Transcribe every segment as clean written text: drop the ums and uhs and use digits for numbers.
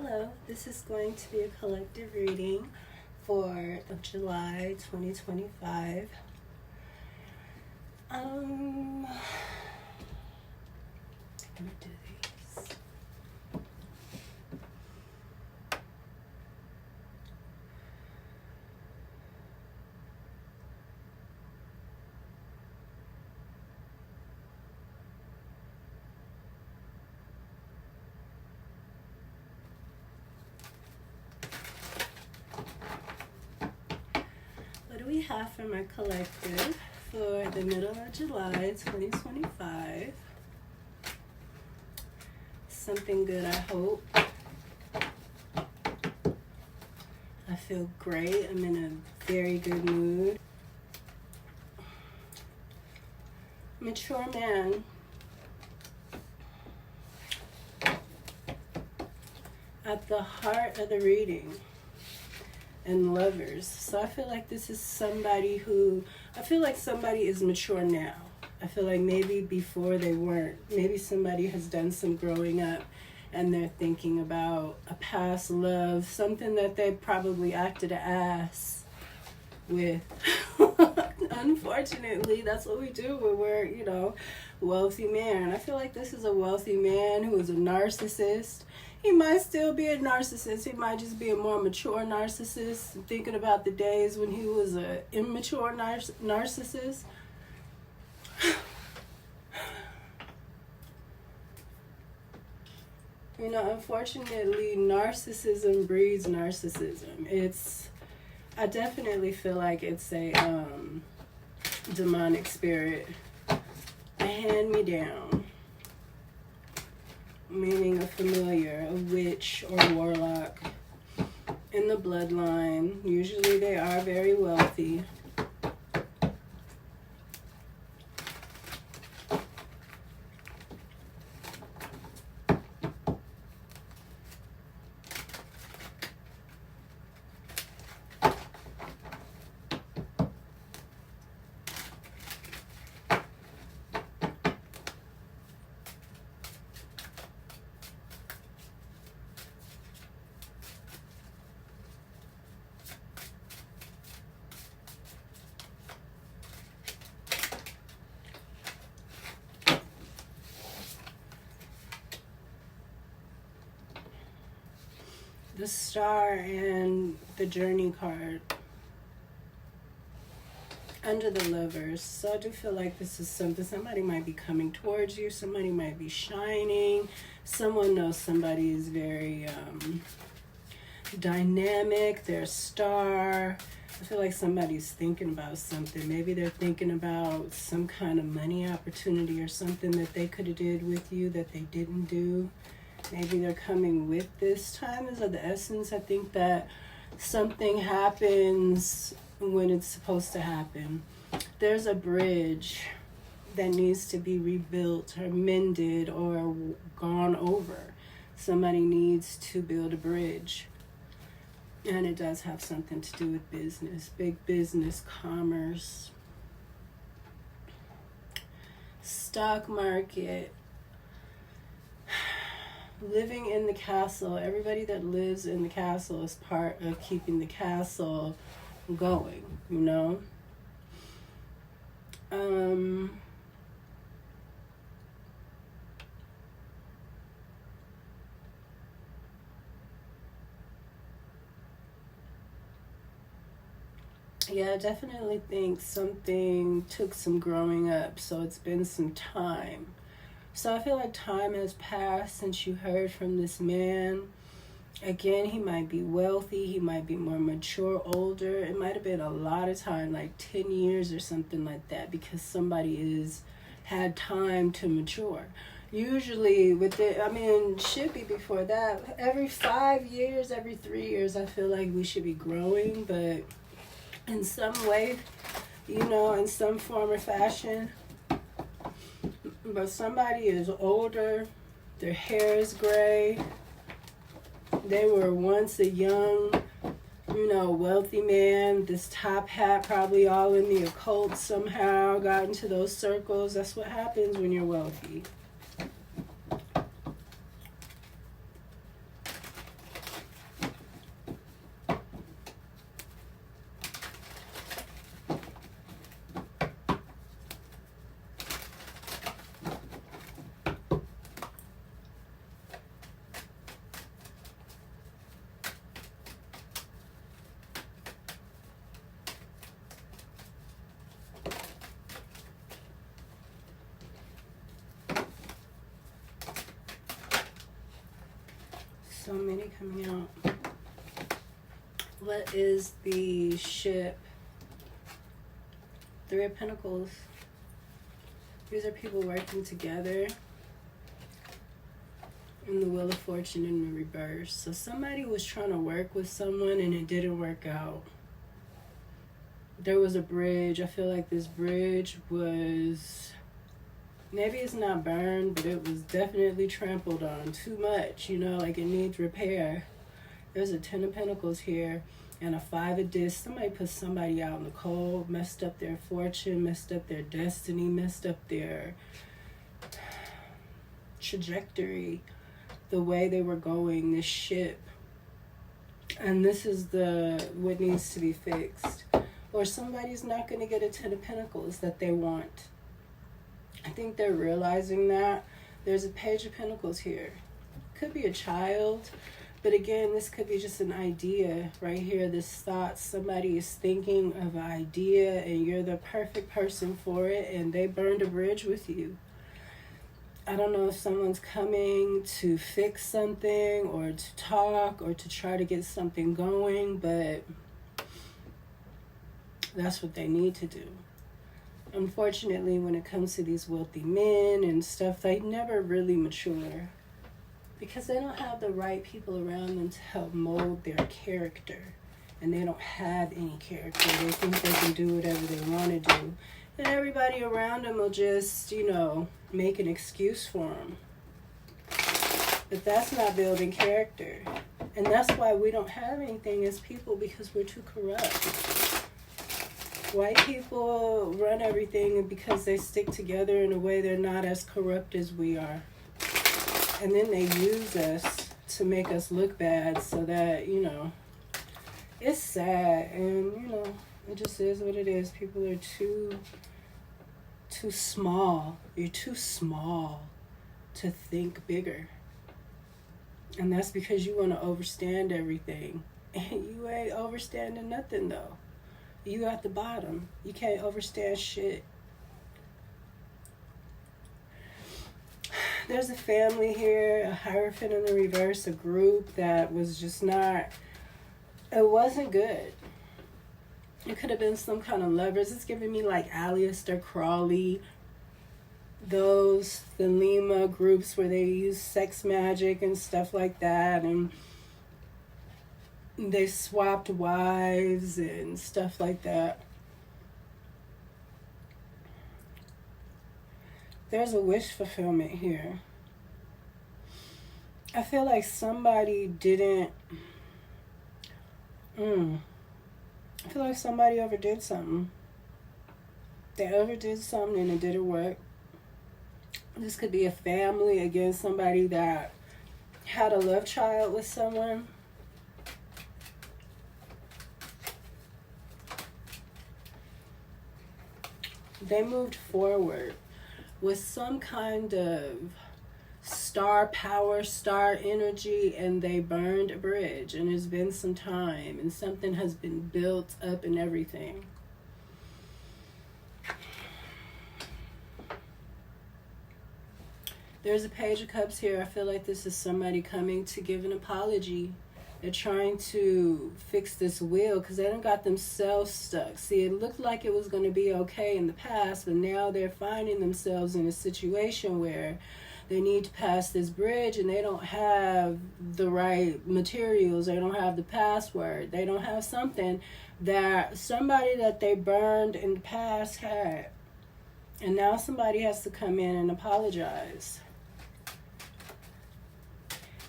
Hello, this is going to be a collective reading for July 2025. I'm gonna do these. What do we have from our collective for the middle of July 2025? Something good, I hope. I feel great. I'm in a very good mood. Mature man. At the heart of the reading. And lovers. So I feel like this is somebody who, I feel like somebody is mature now. I feel like maybe before they weren't. Maybe somebody has done some growing up and they're thinking about a past love, something that they probably acted an ass with. Unfortunately, that's what we do when we're, wealthy man. I feel like this is a wealthy man who is a narcissist. He might still be a narcissist. He might just be a more mature narcissist. I'm thinking about the days when he was an immature narcissist. Unfortunately, narcissism breeds narcissism. I definitely feel like it's a demonic spirit, a hand-me-down. Meaning a familiar, a witch or warlock in the bloodline. Usually they are very wealthy. The star and the journey card under the lovers. So I do feel like this is somebody might be coming towards you, somebody might be shining, someone knows somebody is very dynamic, they're a star. I feel like somebody's thinking about something. Maybe they're thinking about some kind of money opportunity or something that they could have did with you that they didn't do. Maybe they're coming with this. Time is of the essence. I think that something happens when it's supposed to happen. There's a bridge that needs to be rebuilt or mended or gone over. Somebody needs to build a bridge. And it does have something to do with business. Big business, commerce. Stock market. Living in the castle. Everybody that lives in the castle is part of keeping the castle going, Yeah, I definitely think something took some growing up, so it's been some time. So I feel like time has passed since you heard from this man. Again, he might be wealthy. He might be more mature, older. It might have been a lot of time, like 10 years or something like that, because somebody had time to mature. Usually, should be before that. Every 5 years, every 3 years, I feel like we should be growing, but in some way, in some form or fashion. But somebody is older, their hair is gray, they were once a young, wealthy man, this top hat probably all in the occult somehow, got into those circles. That's what happens when you're wealthy. So many coming out. What is the ship? Three of Pentacles. These are people working together. And the Wheel of Fortune in the reverse. So somebody was trying to work with someone and it didn't work out. There was a bridge. I feel like this bridge was, maybe it's not burned, but it was definitely trampled on too much, you know, like it needs repair. There's a 10 of Pentacles here and a 5 of Discs. Somebody put somebody out in the cold, messed up their fortune, messed up their destiny, messed up their trajectory, the way they were going, this ship. And this is what needs to be fixed. Or somebody's not going to get a 10 of Pentacles that they want. I think they're realizing that. There's a Page of Pentacles here. Could be a child. But again, this could be just an idea right here. This thought, somebody is thinking of an idea and you're the perfect person for it. And they burned a bridge with you. I don't know if someone's coming to fix something or to talk or to try to get something going. But that's what they need to do. Unfortunately, when it comes to these wealthy men and stuff, they never really mature because they don't have the right people around them to help mold their character. And they don't have any character. They think they can do whatever they want to do. And everybody around them will just, you know, make an excuse for them. But that's not building character. And that's why we don't have anything as people, because we're too corrupt. White people run everything because they stick together in a way they're not as corrupt as we are. And then they use us to make us look bad so that, you know, it's sad. And, you know, it just is what it is. People are too small. You're too small to think bigger. And that's because you want to overstand everything. And you ain't overstanding nothing, though. You at the bottom. You can't overstand shit. There's a family here, a Hierophant in the reverse, a group that was just not, it wasn't good. It could have been some kind of lovers. It's giving me like Aleister Crowley, the Lima groups where they use sex magic and stuff like that, and they swapped wives and stuff like that. There's a wish fulfillment here. I feel like somebody didn't... I feel like somebody overdid something. They overdid something and it didn't work. This could be a family, again, somebody that had a love child with someone. They moved forward with some kind of star power, star energy, and they burned a bridge. And it's been some time and something has been built up and everything. There's a Page of Cups here. I feel like this is somebody coming to give an apology. They're trying to fix this wheel because they done got themselves stuck. See, it looked like it was going to be okay in the past, but now they're finding themselves in a situation where they need to pass this bridge and they don't have the right materials. They don't have the password. They don't have something that somebody that they burned in the past had. And now somebody has to come in and apologize.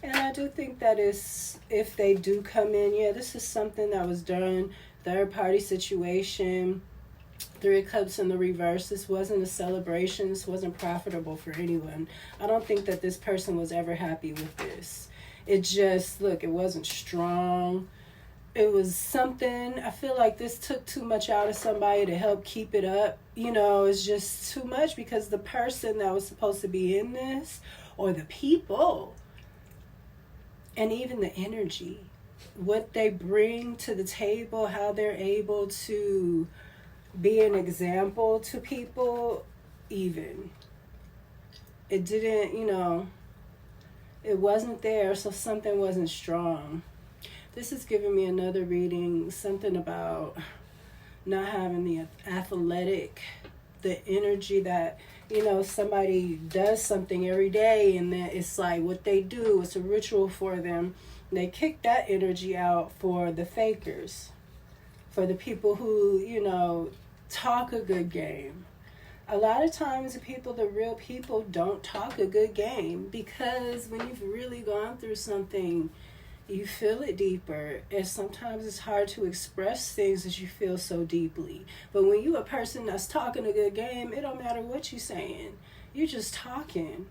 And I do think that is, if they do come in, yeah, this is something that was done, third party situation, 3 of Cups in the reverse. This wasn't a celebration. This wasn't profitable for anyone. I don't think that this person was ever happy with this. It just, look, it wasn't strong. It was something, I feel like this took too much out of somebody to help keep it up. You know, it's just too much because the person that was supposed to be in this, or the people, and even the energy, what they bring to the table, how they're able to be an example to people, even. It didn't, you know, It wasn't there, so something wasn't strong. This is giving me another reading, something about not having the athletic, the energy that, you know, somebody does something every day and then it's like what they do, it's a ritual for them. They kick that energy out for the fakers, for the people who, you know, talk a good game. A lot of times the real people don't talk a good game, because when you've really gone through something, you feel it deeper, and sometimes it's hard to express things that you feel so deeply. But when you a person that's talking a good game, it don't matter what you're saying. You're just talking.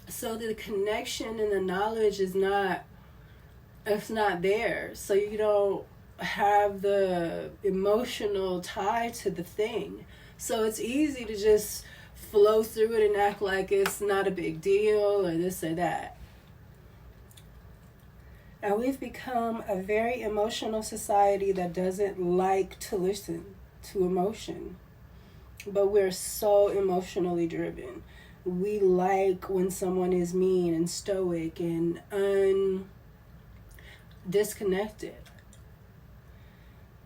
So the connection and the knowledge is not there. So you don't have the emotional tie to the thing. So it's easy to just flow through it and act like it's not a big deal or this or that. And we've become a very emotional society that doesn't like to listen to emotion. But we're so emotionally driven. We like when someone is mean and stoic and disconnected.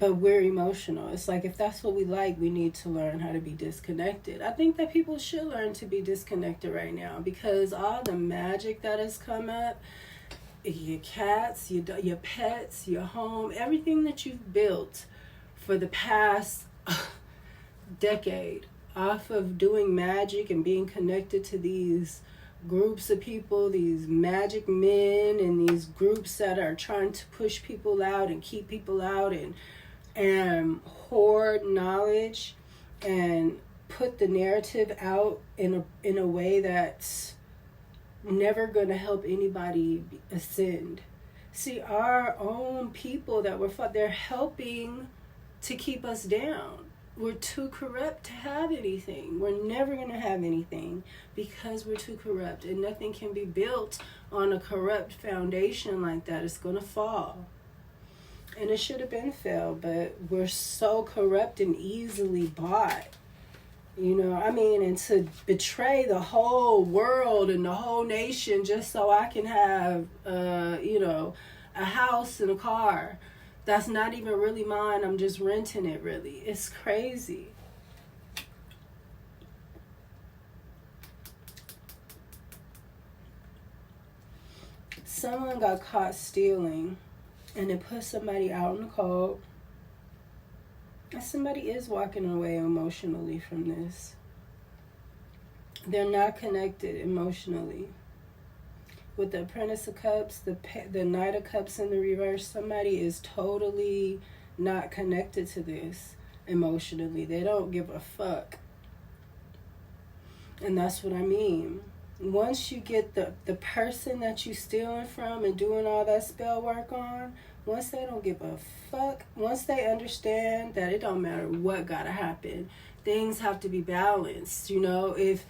But we're emotional. It's like, if that's what we like, we need to learn how to be disconnected. I think that people should learn to be disconnected right now, because all the magic that has come up, your cats, your pets, your home, everything that you've built for the past decade off of doing magic and being connected to these groups of people, these magic men and these groups that are trying to push people out and keep people out and hoard knowledge and put the narrative out in a way that's never going to help anybody ascend. See, our own people that we're fought, they're helping to keep us down. We're too corrupt to have anything. We're never going to have anything because we're too corrupt, and nothing can be built on a corrupt foundation like that. It's going to fall. And it should have been fell, but we're so corrupt and easily bought. You know, I mean, and to betray the whole world and the whole nation just so I can have, a house and a car that's not even really mine. I'm just renting it, really. It's crazy. Someone got caught stealing, and it put somebody out in the cold. Somebody is walking away emotionally from this. They're not connected emotionally. With the Apprentice of Cups, the Knight of Cups in the reverse, somebody is totally not connected to this emotionally. They don't give a fuck. And that's what I mean. Once you get the person that you're stealing from and doing all that spell work on, once they don't give a fuck, once they understand that it don't matter what gotta happen, things have to be balanced. You know, if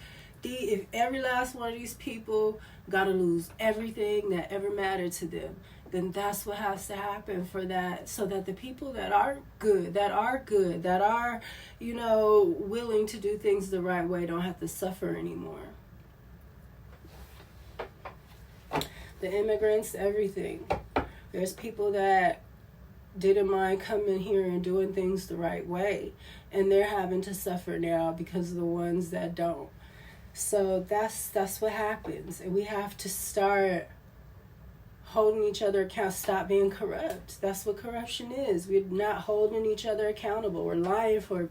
every last one of these people gotta lose everything that ever mattered to them, then that's what has to happen for that, so that the people that are good, that are, willing to do things the right way don't have to suffer anymore. The immigrants, everything. There's people that didn't mind coming here and doing things the right way, and they're having to suffer now because of the ones that don't. So that's what happens, and we have to start holding each other accountable. Stop being corrupt. That's what corruption is. We're not holding each other accountable. We're lying for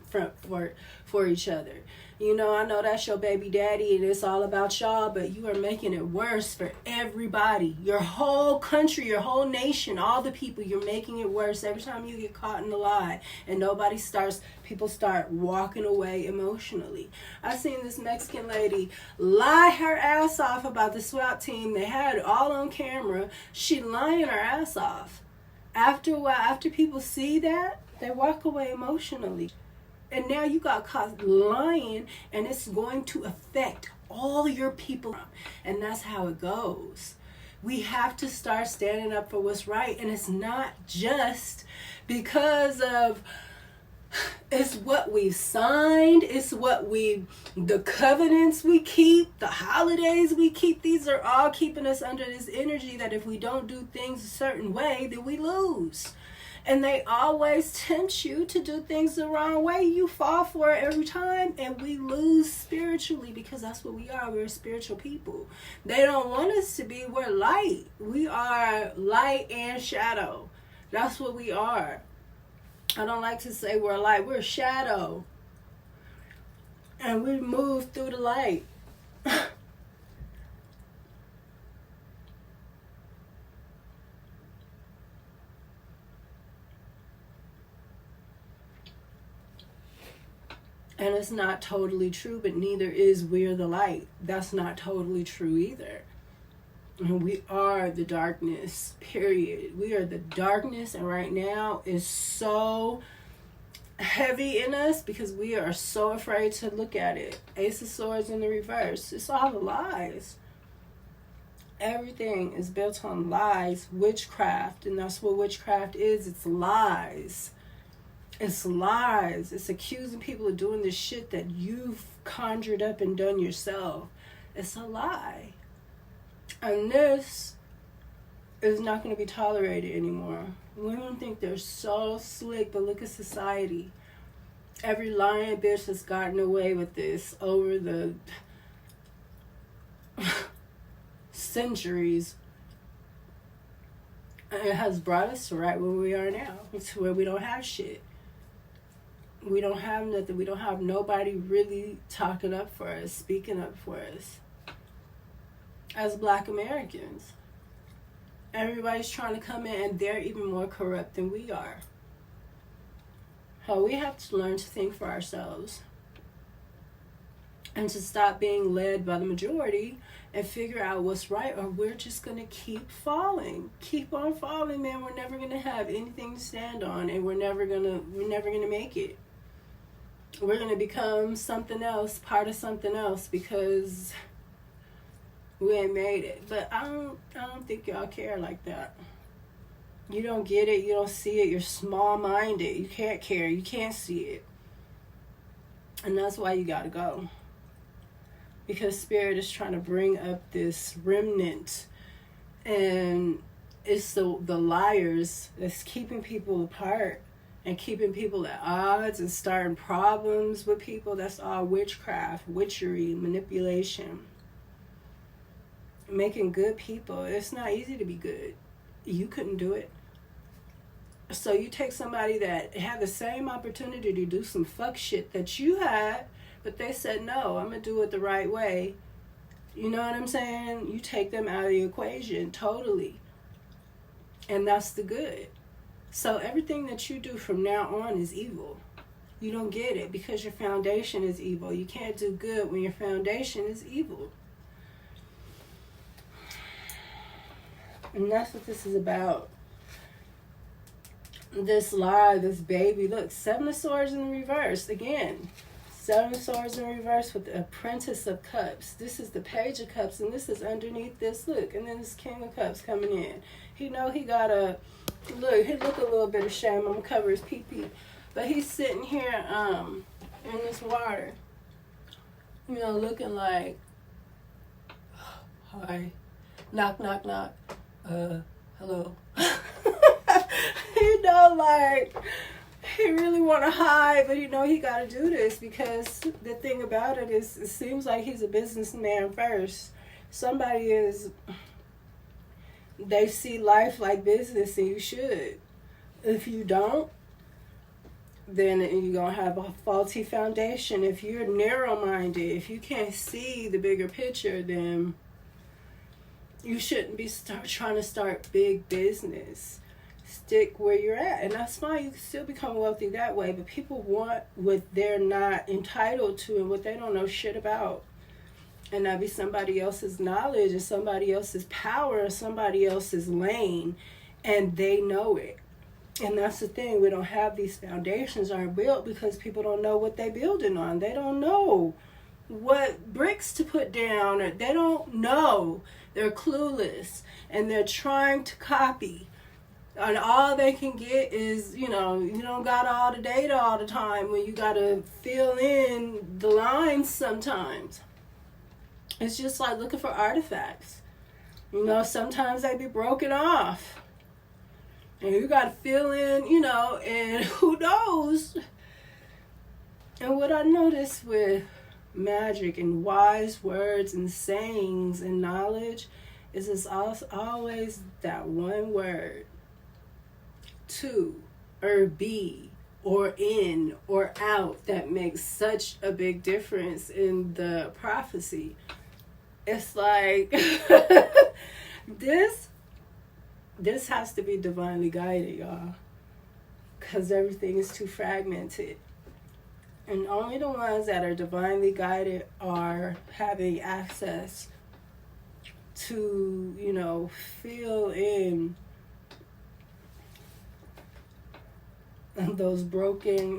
each other. You know, I know that's your baby daddy and it's all about y'all, but you are making it worse for everybody. Your whole country, your whole nation, all the people, you're making it worse every time you get caught in a lie. And people start walking away emotionally. I seen this Mexican lady lie her ass off about the SWAT team. They had it all on camera. She lying her ass off. After a while, after people see that, they walk away emotionally. And now you got caught lying, and it's going to affect all your people. And that's how it goes. We have to start standing up for what's right. And it's not just because of It's what we've signed. It's the covenants we keep, the holidays we keep. These are all keeping us under this energy that if we don't do things a certain way, then we lose. And they always tempt you to do things the wrong way. You fall for it every time, and we lose spiritually, because that's what we are. We're spiritual people. They don't want us to be. We're light. We are light and shadow. That's what we are. I don't like to say we're light. We're shadow. And we move through the light. And it's not totally true, but neither is we're the light. That's not totally true either. And we are the darkness, period. We are the darkness, and right now is so heavy in us because we are so afraid to look at it. Ace of Swords in the reverse. It's all the lies. Everything is built on lies, witchcraft, and that's what witchcraft is. It's lies. It's lies. It's accusing people of doing the shit that you've conjured up and done yourself. It's a lie. And this is not going to be tolerated anymore. Women think they're so slick, but look at society. Every lying bitch has gotten away with this over the centuries. And it has brought us to right where we are now. To where we don't have shit. We don't have nothing. We don't have nobody really talking up for us, speaking up for us. As Black Americans, everybody's trying to come in, and they're even more corrupt than we are. Hell, we have to learn to think for ourselves and to stop being led by the majority and figure out what's right, or we're just going to keep falling. Keep on falling, man. We're never going to have anything to stand on, and we're never going to make it. We're going to become something else, part of something else, because we ain't made it. But I don't think y'all care like that. You don't get it. You don't see it. You're small-minded. You can't care. You can't see it. And that's why you gotta go. Because Spirit is trying to bring up this remnant. And it's the liars that's keeping people apart and keeping people at odds and starting problems with people. That's all witchcraft, witchery, manipulation. Making good people. It's not easy to be good. You couldn't do it. So you take somebody that had the same opportunity to do some fuck shit that you had, but they said, no, I'm going to do it the right way. You know what I'm saying? You take them out of the equation totally. And that's the good. So everything that you do from now on is evil. You don't get it because your foundation is evil. You can't do good when your foundation is evil. And that's what this is about. This lie, this baby. Look, 7 of Swords in the reverse. Again, 7 of Swords in reverse with the Apprentice of Cups. This is the Page of Cups, and this is underneath this. Look, and then this King of Cups coming in. He know he got a... Look, he look a little bit ashamed. I'm going to cover his pee-pee. But he's sitting here in this water. You know, looking like... Hi. Knock, knock, knock. Hello. You know, like, he really want to hide, but you know he got to do this because the thing about it is it seems like he's a businessman first. Somebody is, they see life like business, and you should. If you don't, then you're going to have a faulty foundation. If you're narrow-minded, if you can't see the bigger picture, then you shouldn't be trying to start big business. Stick where you're at, and that's fine. You can still become wealthy that way, but people want what they're not entitled to and what they don't know shit about, and that be somebody else's knowledge and somebody else's power and somebody else's lane, and they know it. And that's the thing. We don't have these foundations aren't built because people don't know what they're building on. They don't know what bricks to put down, or they don't know. They're clueless, and they're trying to copy. And all they can get is, you don't got all the data all the time when you got to fill in the lines sometimes. It's just like looking for artifacts. Sometimes they be broken off. And you got to fill in, and who knows. And what I noticed with magic and wise words and sayings and knowledge is it's always that one word. To, or be, or in, or out, that makes such a big difference in the prophecy. It's like this has to be divinely guided, y'all, because everything is too fragmented. And only the ones that are divinely guided are having access to, fill in those broken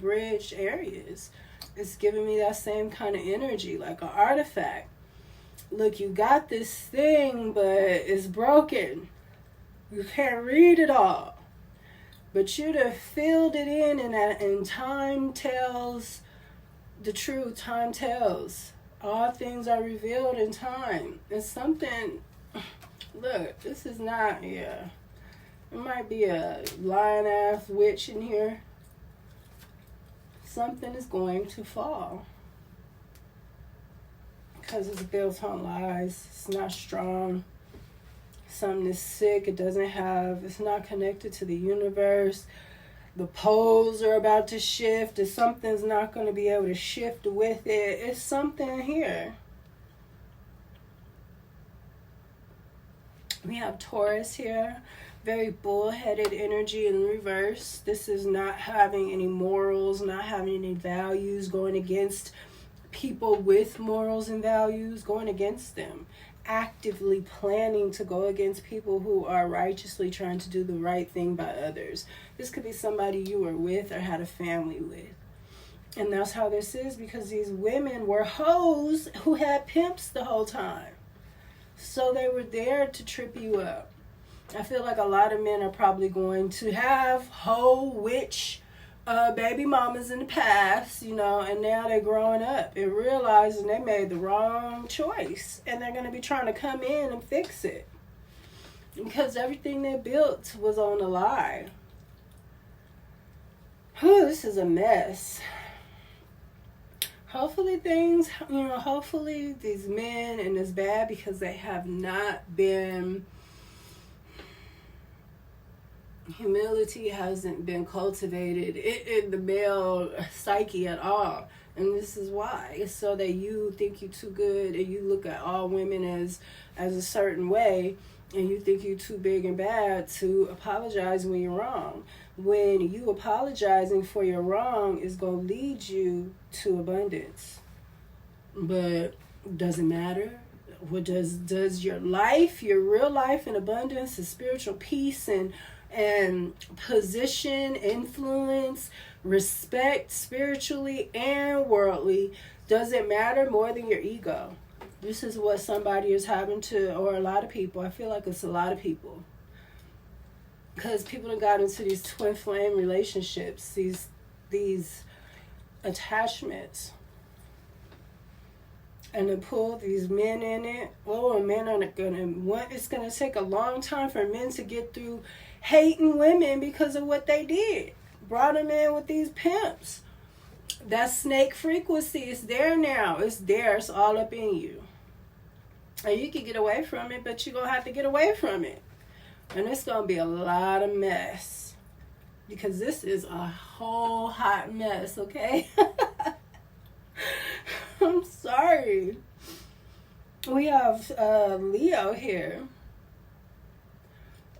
bridge areas. It's giving me that same kind of energy, like an artifact. Look, you got this thing, but it's broken. You can't read it all. But you'd have filled it in, and time tells the truth. Time tells. All things are revealed in time. It's something, look, this is not, There might be a lion-ass witch in here. Something is going to fall. Because it's built on lies. It's not strong. Something is sick. It's not connected to the universe. The poles are about to shift. And something's not going to be able to shift with it. It's something here. We have Taurus here. Very bullheaded energy in reverse. This is not having any morals, not having any values, going against people with morals and values, going against them. Actively planning to go against people who are righteously trying to do the right thing by others. This could be somebody you were with or had a family with. And that's how this is, because these women were hoes who had pimps the whole time. So they were there to trip you up. I feel like a lot of men are probably going to have hoe witch baby mamas in the past, and now they're growing up and realizing they made the wrong choice. And they're going to be trying to come in and fix it. Because everything they built was on a lie. Whew, this is a mess. Hopefully hopefully these men, and it's bad because they have not been... Humility hasn't been cultivated in the male psyche at all. And this is why. It's so that you think you're too good and you look at all women as a certain way, and you think you're too big and bad to apologize when you're wrong. When you apologizing for your wrong is going to lead you to abundance. But does it matter? What does your life, your real life in abundance, and spiritual peace and position, influence, respect, spiritually and worldly, does it matter more than your ego? This is what somebody is having to, or a lot of people. I feel like it's a lot of people. Because people have got into these twin flame relationships, these attachments. And to pull these men in it, men are it's going to take a long time for men to get through hating women because of what they did. Brought them in with these pimps. That snake frequency is there now. It's there. It's all up in you. And you can get away from it, but you're going to have to get away from it. And it's going to be a lot of mess. Because this is a whole hot mess, okay? I'm sorry. We have Leo here.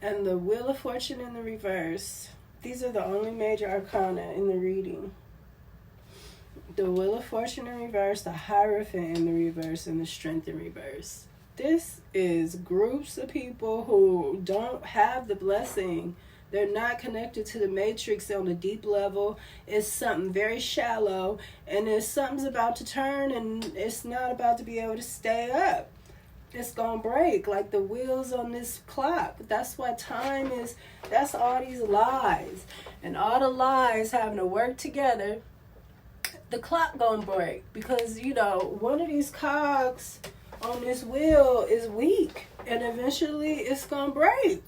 And the Wheel of Fortune in the reverse. These are the only major arcana in the reading. The Wheel of Fortune in reverse, the Hierophant in the reverse, and the Strength in reverse. This is groups of people who don't have the blessing. They're not connected to the matrix on a deep level. It's something very shallow. And something's about to turn, and it's not about to be able to stay up. it's gonna break like the wheels on this clock. That's why time is, that's all these lies. And all the lies having to work together, the clock gonna break. Because, you know, one of these cogs on this wheel is weak. And eventually it's gonna break.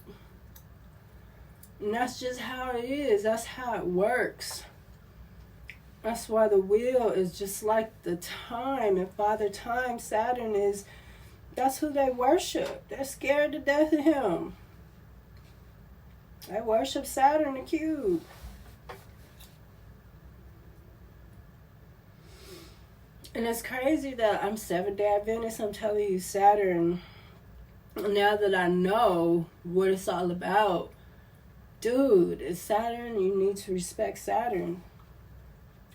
And that's just how it is. That's how it works. That's why the wheel is just like the time. And Father Time, Saturn is, that's who they worship. They're scared to death of him. They worship Saturn the cube. And it's crazy that I'm 7-day Adventist. I'm telling you, Saturn, now that I know what it's all about, dude, it's Saturn. You need to respect Saturn.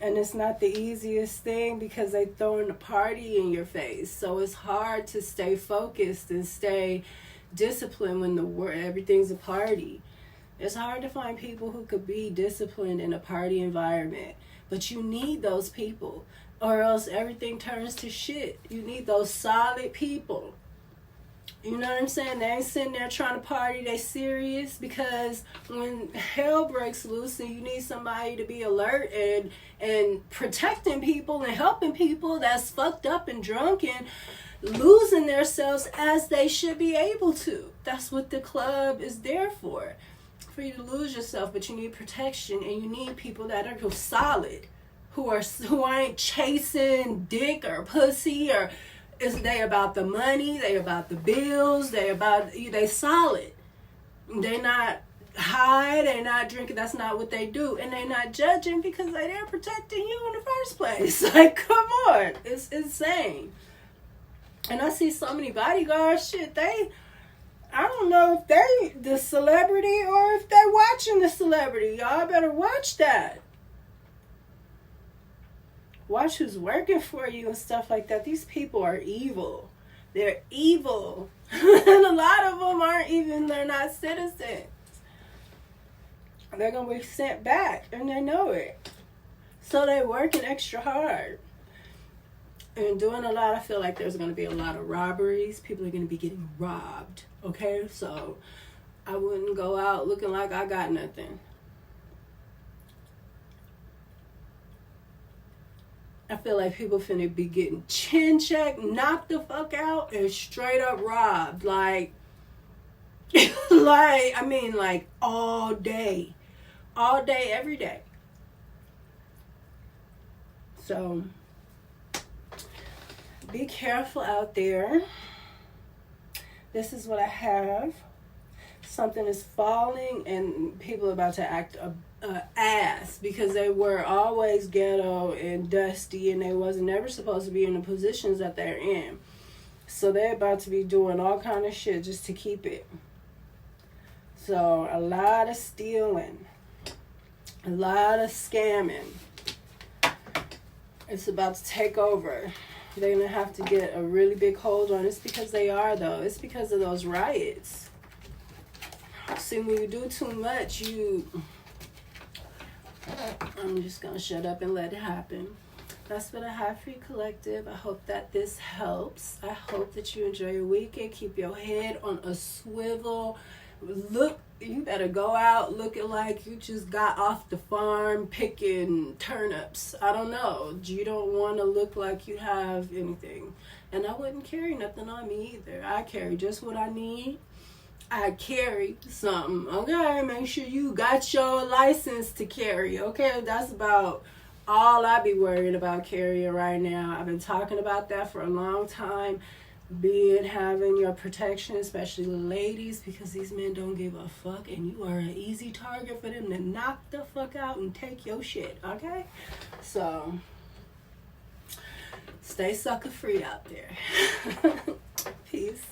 And it's not the easiest thing because they throwing a party in your face. So it's hard to stay focused and stay disciplined when everything's a party. It's hard to find people who could be disciplined in a party environment. But you need those people, or else everything turns to shit. You need those solid people. You know what I'm saying? They ain't sitting there trying to party. They serious, because when hell breaks loose and you need somebody to be alert and protecting people and helping people that's fucked up and drunk and losing themselves as they should be able to. That's what the club is there for you to lose yourself. But you need protection, and you need people that are solid, who ain't chasing dick or pussy, or is they about the money, they about the bills, they solid. They not high, they not drinking, that's not what they do. And they not judging because they're protecting you in the first place. Like, come on. It's insane. And I see so many bodyguards, shit, I don't know if they the celebrity or if they watching the celebrity. Y'all better watch that. Watch who's working for you and stuff like that. These people are evil. They're evil. And a lot of them they're not citizens. They're going to be sent back, and they know it. So they're working extra hard. And doing a lot, I feel like there's going to be a lot of robberies. People are going to be getting robbed. Okay? So I wouldn't go out looking like I got nothing. I feel like people finna be getting chin checked, knocked the fuck out, and straight up robbed. Like all day. All day, every day. So, be careful out there. This is what I have. Something is falling, and people are about to act ass because they were always ghetto and dusty, and they wasn't never supposed to be in the positions that they're in. So they're about to be doing all kind of shit just to keep it. So a lot of stealing, a lot of scamming. It's about to take over. They're gonna have to get a really big hold on it. It's because they are, though. It's because of those riots. See, when you do too much, I'm just going to shut up and let it happen. That's what I have for you, collective. I hope that this helps. I hope that you enjoy your weekend. Keep your head on a swivel. Look, you better go out looking like you just got off the farm picking turnips. I don't know. You don't want to look like you have anything. And I wouldn't carry nothing on me either. I carry just what I need. I carry something, okay? Make sure you got your license to carry, okay? That's about all I be worried about carrying right now. I've been talking about that for a long time. Having your protection, especially the ladies, because these men don't give a fuck, and you are an easy target for them to knock the fuck out and take your shit, okay? So, stay sucker free out there. Peace.